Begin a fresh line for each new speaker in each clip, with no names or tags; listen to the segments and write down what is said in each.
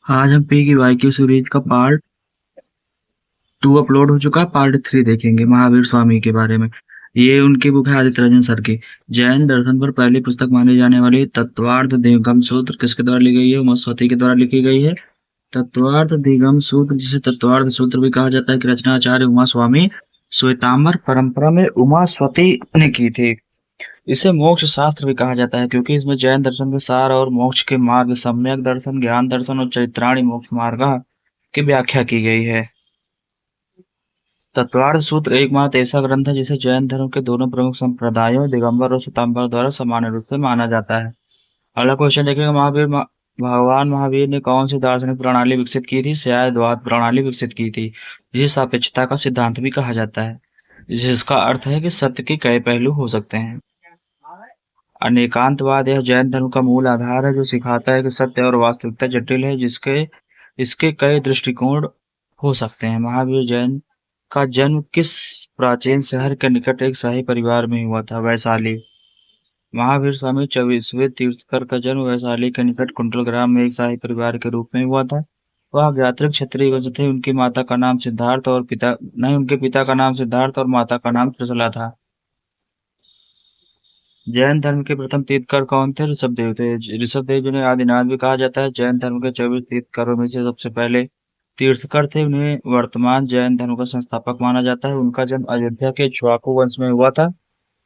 आज हम पी की वाई क्यू सीरीज का पार्ट 2 अपलोड हो चुका है। पार्ट 3 देखेंगे महावीर स्वामी के बारे में। ये उनकी बुक है आदित्य रंजन सर की। जैन दर्शन पर पहली पुस्तक मानी जाने वाली तत्वार्थ दिगम सूत्र किसके द्वारा लिखी गई है? उमास्वती के द्वारा लिखी गई है। तत्वार्थ दिगम सूत्र, जिसे तत्वार्थ सूत्र भी कहा जाता है, की रचना आचार्य उमा स्वामी श्वेतांबर परंपरा में उमास्वती ने की थी। इसे मोक्ष शास्त्र भी कहा जाता है क्योंकि इसमें जैन दर्शन के सार और मोक्ष के मार्ग, सम्यक दर्शन, ज्ञान दर्शन और चरित्राणी मोक्ष मार्ग की व्याख्या की गई है। तत्वार्थ सूत्र एकमात्र ऐसा ग्रंथ है जिसे जैन धर्म के दोनों प्रमुख संप्रदायों दिगंबर और श्वेतांबर द्वारा सामान्य रूप से माना जाता है। अगला क्वेश्चन देखेंगे, भगवान महावीर ने कौन सी दार्शनिक प्रणाली विकसित की थी? शायदवाद प्रणाली विकसित की थी, जिसे सापेक्षता का सिद्धांत भी कहा जाता है, जिसका अर्थ है कि सत्य के कई पहलू हो सकते हैं। अनेकांतवाद यह जैन धर्म का मूल आधार है, जो सिखाता है कि सत्य और वास्तविकता जटिल है, जिसके इसके कई दृष्टिकोण हो सकते हैं। महावीर जैन का जन्म किस प्राचीन शहर के निकट एक शाही परिवार में हुआ था? वैशाली। महावीर स्वामी 24वें तीर्थंकर का जन्म वैशाली के निकट कुंडल ग्राम में एक शाही परिवार के रूप में हुआ था। वह ज्ञात्रिक क्षत्रिय वंश थे। उनकी माता का नाम सिद्धार्थ और पिता नहीं उनके पिता का नाम सिद्धार्थ और माता का नाम त्रिशला था। जैन धर्म के प्रथम तीर्थंकर कौन थे? ऋषभदेव थे। ऋषभदेव जिन्हें आदिनाथ भी कहा जाता है, जैन धर्म के 24 तीर्थंकरों में से सबसे पहले तीर्थंकर थे। उन्हें वर्तमान जैन धर्म का संस्थापक माना जाता है। उनका जन्म अयोध्या के इक्ष्वाकु वंश में हुआ था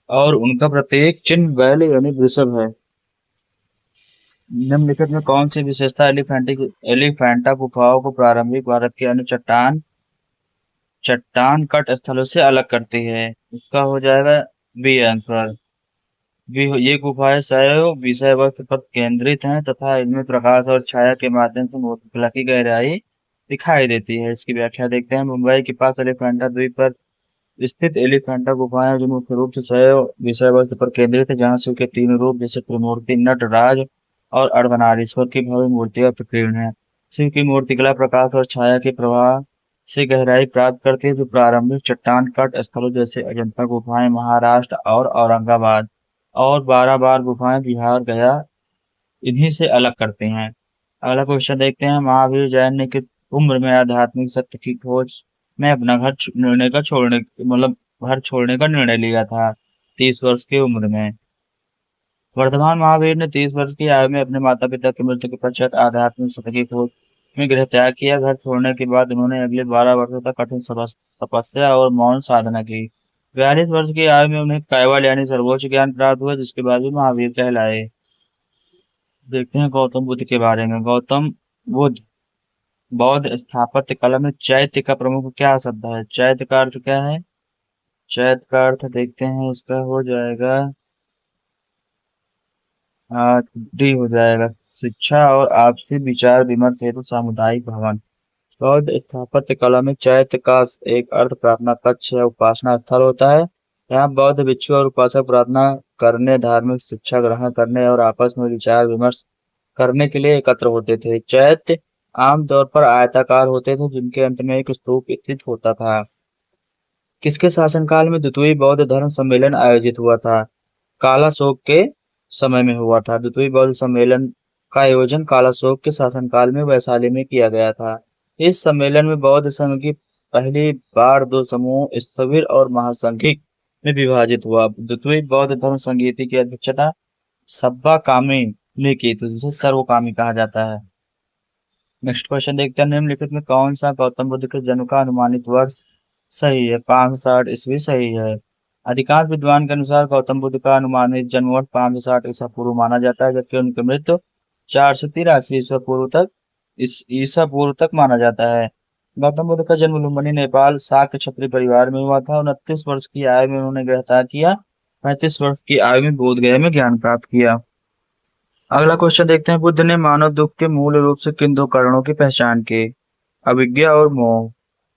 और उनका प्रतीक चिन्ह बैल यानी वृषभ है। निम्नलिखित में कौन सी विशेषता एलिफेंटा गुफाओं को प्रारंभिक भारत के अन्य चट्टान कट स्थलों से अलग करती है? इसका हो जाएगा बी आंसर। ये गुफाएं सदैव विषय वस्तु पर केंद्रित हैं तथा इनमें प्रकाश और छाया के माध्यम से मूर्तिकला की गहराई दिखाई देती है। इसकी व्याख्या देखते हैं। मुंबई के पास एलिफेंटा द्वीप पर स्थित एलिफेंटा गुफाएं, जो मुख्य रूप से सदैव विषय वस्तु पर केंद्रित है, जहाँ शिव के तीन रूप जैसे त्रिमूर्ति, नटराज और अर्धनारीश्वर की भव्य मूर्तियां उत्कीर्ण है। शिव की मूर्तिकला प्रकाश और छाया के प्रवाह से गहराई प्राप्त करती है, जो प्रारंभिक चट्टान कट स्थलों जैसे अजंता गुफाएं महाराष्ट्र और औरंगाबाद और बाराबार गुफाएं बिहार गया इन्हीं से अलग करते हैं। अगला क्वेश्चन देखते हैं। महावीर जैन ने किस उम्र में आध्यात्मिक सत्य की खोज में अपना घर छोड़ने का निर्णय लिया था? 30 वर्ष की उम्र में। वर्तमान महावीर ने 30 वर्ष की आयु में अपने माता पिता की मृत्यु के पश्चात आध्यात्मिक सत्य की खोज में गृह त्याग किया। घर छोड़ने के बाद उन्होंने अगले 12 वर्षों तक कठिन तपस्या और मौन साधना की। 42 वर्ष की आयु में उन्हें कैवल्य यानी सर्वोच्च ज्ञान प्राप्त हुआ, जिसके बाद भी महावीर कहलाए। देखते हैं गौतम बुद्ध के बारे में। गौतम बुद्ध बौद्ध स्थापत्य कला में चैत्य का प्रमुख क्या शब्द है? चैत्य का अर्थ क्या है? चैत्य का अर्थ देखते हैं, इसका हो जाएगा डी हो जाएगा, शिक्षा और आपसी विचार विमर्श हेतु सामुदायिक भवन। बौद्ध स्थापत्य कला में चैत्य का एक अर्थ प्रार्थना कक्ष या उपासना स्थल होता है। यहाँ बौद्ध भिक्षु और उपासक प्रार्थना करने, धार्मिक शिक्षा ग्रहण करने और आपस में विचार विमर्श करने के लिए एकत्र होते थे। चैत्य आमतौर पर आयताकार होते थे, जिनके अंत में एक स्तूप स्थित होता था। किसके शासनकाल में द्वितीय बौद्ध धर्म सम्मेलन आयोजित हुआ था? कालाशोक के समय में हुआ था। द्वितीय बौद्ध सम्मेलन का आयोजन कालाशोक के शासनकाल में वैशाली में किया गया था। इस सम्मेलन में बौद्ध संघ की पहली बार दो समूह स्थविर और महासंघिक में विभाजित हुआ। द्वितीय बौद्ध धर्म संगीति की अध्यक्षता सब्बा कामी ने की थी, जिसे सर्वकामी कहा जाता है। नेक्स्ट क्वेश्चन देखते हैं। निम्नलिखित में कौन सा गौतम बुद्ध के जन्म का अनुमानित वर्ष सही है? 560 ईस्वी सही है। अधिकांश विद्वान के अनुसार गौतम बुद्ध का अनुमानित जन्म वर्ष 560 ईसा पूर्व माना जाता है, जबकि उनकी मृत्यु 483 ईसा पूर्व तक माना जाता है। गौतम बुद्ध का जन्म लुम्बिनी, नेपाल शाक्य क्षत्रिय परिवार में हुआ था। 29 वर्ष की आयु में उन्होंने गिरफ्तार किया। 35 वर्ष की आयु में बोध गया में ज्ञान प्राप्त किया। अगला क्वेश्चन देखते हैं। बुद्ध ने मानव दुख के मूल रूप से किन दो कारणों की पहचान की? अविद्या और मोह।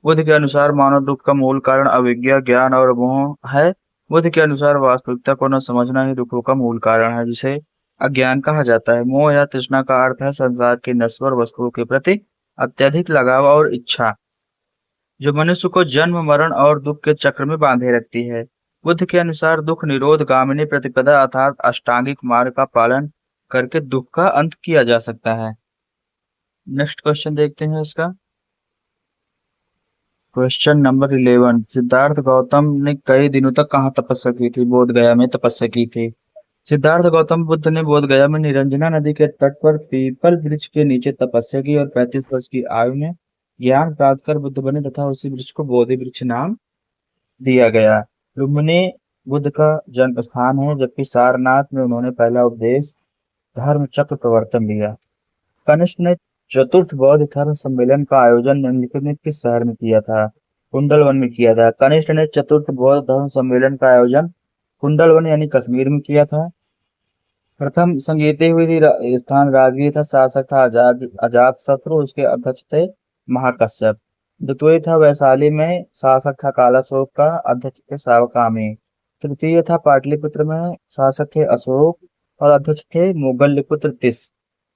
बुद्ध के अनुसार मानव दुख का मूल कारण अविद्या, ज्ञान और मोह है। बुद्ध के अनुसार वास्तविकता को न समझना ही दुखों का मूल कारण है, जिसे अज्ञान कहा जाता है। मोह या तृष्णा का अर्थ है संसार की नश्वर वस्तुओं के प्रति अत्यधिक लगाव और इच्छा, जो मनुष्य को जन्म, मरण और दुख के चक्र में बांधे रखती है। बुद्ध के अनुसार दुख निरोध गामिनी प्रतिपदा अर्थात अष्टांगिक मार्ग का पालन करके दुख का अंत किया जा सकता है। नेक्स्ट क्वेश्चन देखते हैं इसका। क्वेश्चन नंबर 11, सिद्धार्थ गौतम ने कई दिनों तक कहाँ तपस्या की थी? बोध गया में तपस्या की थी। सिद्धार्थ गौतम बुद्ध ने बोध गया में निरंजना नदी के तट पर पीपल वृक्ष के नीचे तपस्या की और 35 वर्ष की आयु में ज्ञान प्राप्त कर बुद्ध बने तथा उसी वृक्ष को बोधि वृक्ष नाम दिया गया। लुम्बिनी बुद्ध का जन्म स्थान है, जबकि सारनाथ में उन्होंने पहला उपदेश धर्म चक्र प्रवर्तन दिया। कनिष्क ने चतुर्थ बौद्ध धर्म सम्मेलन का आयोजन निम्नलिखित में किस शहर में किया था? कुंडलवन में किया था। कनिष्क ने चतुर्थ बौद्ध धर्म सम्मेलन का आयोजन कुंडलवन यानी कश्मीर में किया था। प्रथम संगीती हुई थी स्थान राजगीर था, शासक था अजात शत्रु, उसके अध्यक्ष थे महाकश्यप। द्वितीय था वैशाली में, शासक था कालाशोक का, अध्यक्ष थे सावकामी। तृतीय था पाटलिपुत्र में, शासक थे अशोक और अध्यक्ष थे मोगल्यपुत्र तिस।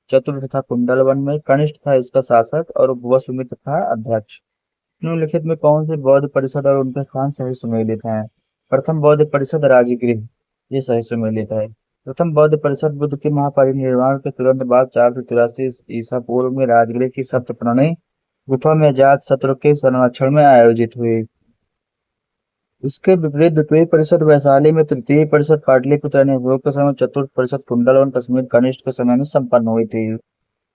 चतुर्थ था कुंडलवन में, कनिष्ठ था इसका शासक और वसुमित्र था अध्यक्ष। निम्नलिखित में कौन से बौद्ध परिषद और उनके स्थान सही सुमेलित हैं? प्रथम बौद्ध परिषद राजगृह, ये सही सुमेलित है। प्रथम बौद्ध परिषद बुद्ध के महापरिनिर्वाण के तुरंत बाद 483 ईसा पूर्व में राजगृह की सप्तप्राणी गुफा में अजात शत्रु के संरक्षण में आयोजित हुई। इसके विपरीत द्वितीय परिषद वैशाली में, तृतीय परिषद पाटलिपुत्र यानी अशोक के समय, चतुर्थ परिषद कुंडलवन कश्मीर कनिष्ठ के समय में संपन्न हुई थी।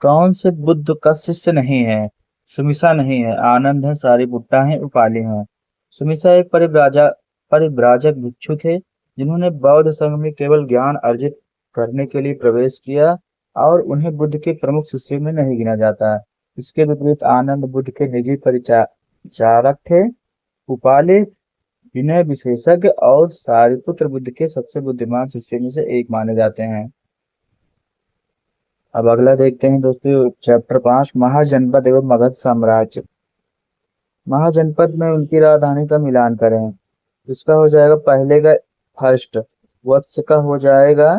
कौन से बुद्ध का शिष्य नहीं है? सुमिसा नहीं है, आनंद है, सारिपुट्टा है, उपाली है। सुमिसा एक परिव्राजक भिक्षु थे जिन्होंने बौद्ध संघ में केवल ज्ञान अर्जित करने के लिए प्रवेश किया और उन्हें बुद्ध के प्रमुख शिष्यों में नहीं गिना जाता। इसके विपरीत आनंद बुद्ध के निजी परिचारक थे। उपाली विनय विशेषज्ञ और सारिपुत्र बुद्ध के सबसे बुद्धिमान शिष्यों में से एक माने जाते हैं। अब अगला देखते हैं दोस्तों, चैप्टर 5, महाजनपद एवं मगध साम्राज्य। महाजनपद में उनकी राजधानी का मिलान करें। इसका हो जाएगा पहले का फर्स्ट, वत्स का हो जाएगा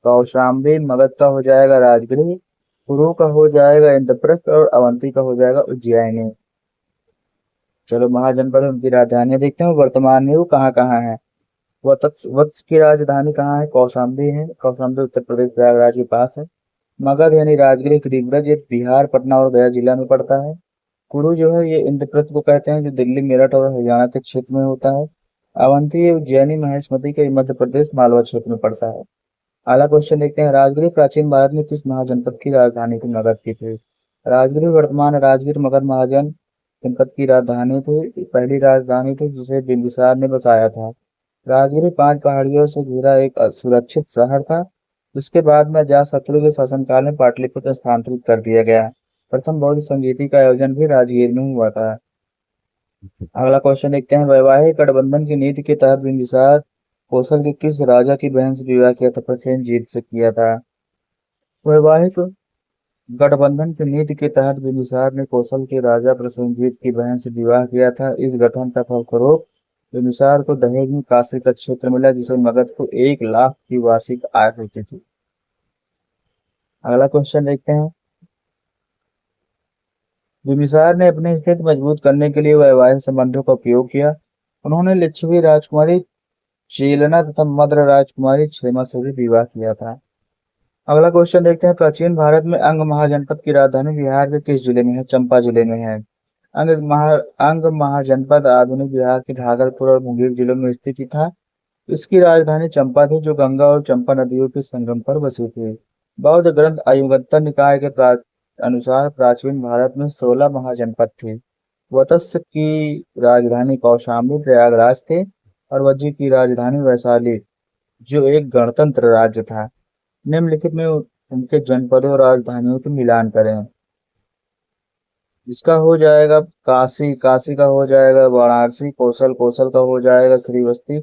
कौशाम्बी, मगध का हो जाएगा राजगृह, कुरु का हो जाएगा इंद्रप्रस्थ और अवंती का हो जाएगा उज्जैनी। चलो महाजनपद उनकी राजधानी देखते हैं वर्तमान में वो कहाँ कहाँ है। वत्स की राजधानी कहाँ है? कौशाम्बी है, कौशाम्बी उत्तर प्रदेश प्रयागराज के पास है। मगध यानी राजगृह गिरिब्रज, ये बिहार पटना और गया जिला में पड़ता है। कुरु जो है ये इंद्रप्रस्थ को कहते हैं, जो दिल्ली मेरठ और हरियाणा के क्षेत्र में होता है। अवंती ये उज्जैनी महेशमती के मध्य प्रदेश मालवा क्षेत्र में पड़ता है। अगला क्वेश्चन देखते हैं, राजगृह प्राचीन भारत में किस महाजनपद की राजधानी थी? मगध की थी। राजगृह वर्तमान राजगीर मगध महाजन जनपद की राजधानी थी, पहली राजधानी थी जिसे बिंबिसार ने बसाया था। राजगीर 5 पहाड़ियों से घिरा एक सुरक्षित शहर था, जिसके बाद में अजातशत्रु के शासनकाल में पाटलिपुत्र स्थानांतरित कर दिया गया। प्रथम बौद्ध संगीति का आयोजन भी राजगीर में हुआ था। अगला क्वेश्चन देखते हैं, वैवाहिक गठबंधन की नीति के तहत बिंबिसार कौशल के किस राजा की बहन से विवाह किया था? प्रसेनजीत से किया था। वैवाहिक गठबंधन की नीति के तहत बिंबिसार ने कौशल के राजा प्रसेनजीत की बहन से विवाह किया था। इस गठन का फलस्वरूप बिंबिसार को दहेज में काशी का क्षेत्र मिला, जिसे मगध को 1 लाख की वार्षिक आय होती थी। अगला क्वेश्चन देखते हैं, बिंबिसार ने अपनी स्थिति मजबूत करने के लिए वैवाहिक संबंधों का उपयोग किया। उन्होंने लिच्छवी राजकुमारी चेलना तथा मद्र राजकुमारी क्षेमा से भी विवाह किया था। अगला क्वेश्चन देखते हैं, प्राचीन भारत में अंग महाजनपद की राजधानी बिहार के किस जिले में है? चंपा जिले में है। अंग महाजनपद आधुनिक बिहार के भागलपुर और मुंगेर जिलों में स्थित था। इसकी राजधानी चंपा थी, जो गंगा और चंपा नदियों के संगम पर बसी थी। बौद्ध ग्रंथ अयुगंतर निकाय के अनुसार प्राचीन भारत में 16 महाजनपद थे। वत्स की राजधानी कौशाम्बी प्रयागराज थे और वज्जी की राजधानी वैशाली, जो एक गणतंत्र राज्य था। निम्नलिखित में उनके जनपदों और राजधानियों के मिलान करें। इसका हो जाएगा काशी, काशी का हो जाएगा वाराणसी, कौशल का हो जाएगा श्रीवस्ती,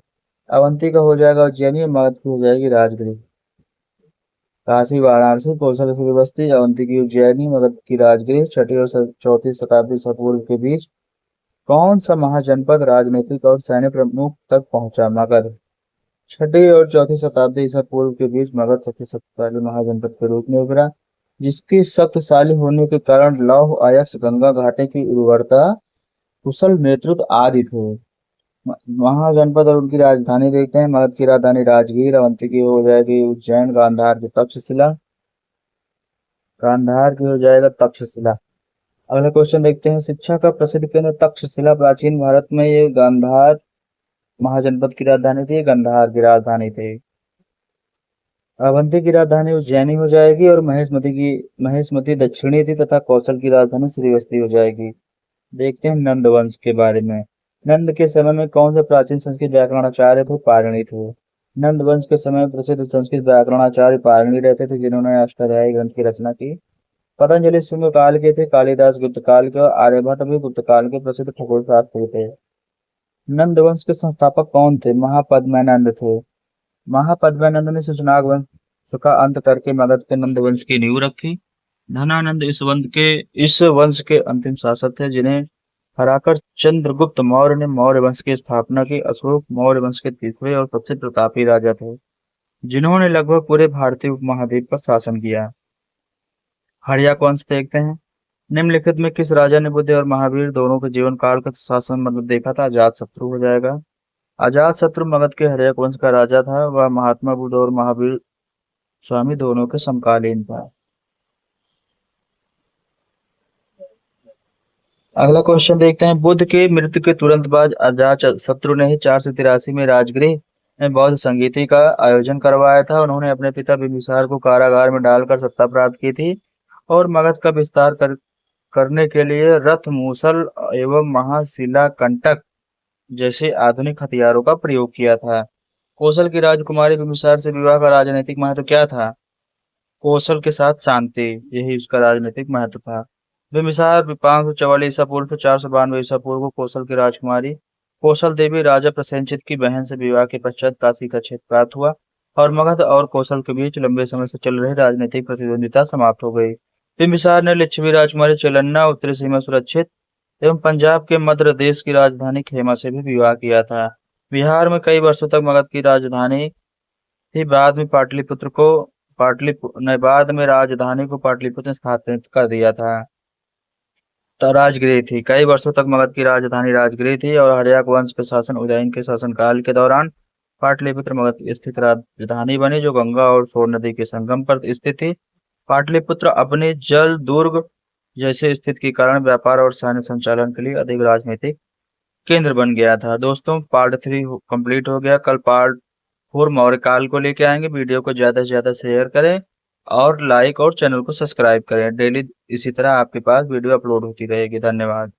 अवंती का हो जाएगा उज्जैनी, मगध की हो जाएगी राजगृह। काशी, वाराणसी, कौशल, श्रीवस्ती, अवंती की उज्जैनी, मगध की राजगृह। 6ठी और 4ठी शताब्दी ईसा पूर्व के बीच कौन सा महाजनपद राजनीतिक और सैन्य प्रमुख तक पहुंचा? मगध। 6ठी और 4ठी शताब्दी ईसा पूर्व के बीच मगध सबसे शक्तिशाली महाजनपद के रूप में उभरा, जिसकी शक्तिशाली होने के कारण लौह अयस्क, गंगा घाटी की उर्वरता, कुशल नेतृत्व आदि थे। महाजनपद और उनकी राजधानी देखते हैं। मगध की राजधानी राजगीर, अवंती की हो जाएगी उज्जैन, गांधार की तक्षशिला, गांधार की हो जाएगा तक्षशिला। अगला क्वेश्चन देखते हैं, शिक्षा का प्रसिद्ध केंद्र तक्षशिला प्राचीन भारत में ये गांधार महाजनपद की राजधानी थी, गांधार की राजधानी थी। अवंती की राजधानी उज्जैनी हो जाएगी और महेशमती दक्षिणी थी तथा कौशल की राजधानी श्रीवस्ती हो जाएगी। देखते हैं नंद वंश के बारे में। नंद के समय में कौन से प्राचीन संस्कृत व्याकरणाचार्य थे? पाणिनि थे। नंद वंश के समय में प्रसिद्ध संस्कृत व्याकरणाचार्य पाणिनि रहते थे, जिन्होंने अष्टाध्यायी ग्रंथ की रचना की। पतंजलि शुंग काल के थे, कालिदास गुप्त काल के और आर्यभट्ट भी गुप्त काल के प्रसिद्ध खगोल शास्त्री थे। नंद वंश के संस्थापक कौन थे? महापद्मानंद थे। महापद्मानंद ने शशनाग वंश का अंत करके मगध के नंद वंश की नींव रखी। धनानंद इस वंश के अंतिम शासक थे, जिन्हें हराकर चंद्रगुप्त मौर्य ने मौर्य वंश की स्थापना की। अशोक मौर्य वंश के तीसरे और सबसे प्रतापी राजा थे, जिन्होंने लगभग पूरे भारतीय उपमहाद्वीप पर शासन किया। हर्यक वंश देखते हैं। निम्नलिखित में किस राजा ने बुद्ध और महावीर दोनों के जीवन काल का शासन मतलब देखा था? अजातशत्रु हो जाएगा। अजातशत्रु मगध के हर्यक वंश का राजा था। वह महात्मा बुद्ध और महावीर स्वामी दोनों के समकालीन था। अगला क्वेश्चन देखते हैं, बुद्ध के मृत्यु के तुरंत बाद अजातशत्रु ने ही 483 में राजगृह में बौद्ध संगीति का आयोजन करवाया था। उन्होंने अपने पिता बिंबिसार को कारागार में डालकर सत्ता प्राप्त की थी और मगध का विस्तार करने के लिए रथ, मूसल एवं महाशिला कंटक जैसे आधुनिक हथियारों का प्रयोग किया था। कौशल की राजकुमारी बिंबिसार से विवाह का राजनीतिक महत्व क्या था? कौशल के साथ शांति, यही उसका राजनीतिक महत्व था। बिंबिसार 544 ईसा पूर्व से 492 ईसा पूर्व को कौशल की राजकुमारी कौशल देवी राजा प्रसेनजित की बहन से विवाह के पश्चात काशी का क्षेत्र प्राप्त हुआ और मगध और कौशल के बीच लंबे समय से चल रही राजनीतिक प्रतिद्वंदिता समाप्त हो गई। बिंबिसार ने लिच्छवी राजकुमारी चेलन्ना, उत्तरी सीमा सुरक्षित एवं पंजाब के मध्य देश की राजधानी खेमा से भी विवाह किया था। बिहार में कई वर्षों तक मगध की राजधानी थी। बाद में राजधानी को पाटलिपुत्र में स्थानांतरित कर दिया था। तो राजगृह थी। कई वर्षों तक मगध की राजधानी राजगृह थी और हर्यक वंश के शासन उदयन के शासनकाल के दौरान पाटलिपुत्र मगध स्थित राजधानी बनी, जो गंगा और सोन नदी के संगम पर स्थित थी। पाटलिपुत्र अपने जल दुर्ग जैसे स्थित के कारण व्यापार और सैन्य संचालन के लिए अधिक राजनीतिक केंद्र बन गया था। दोस्तों, पार्ट 3 कंप्लीट हो गया। कल पार्ट 4 मौर्य काल को लेके आएंगे। वीडियो को ज्यादा से ज्यादा शेयर करें और लाइक और चैनल को सब्सक्राइब करें। डेली इसी तरह आपके पास वीडियो अपलोड होती रहेगी। धन्यवाद।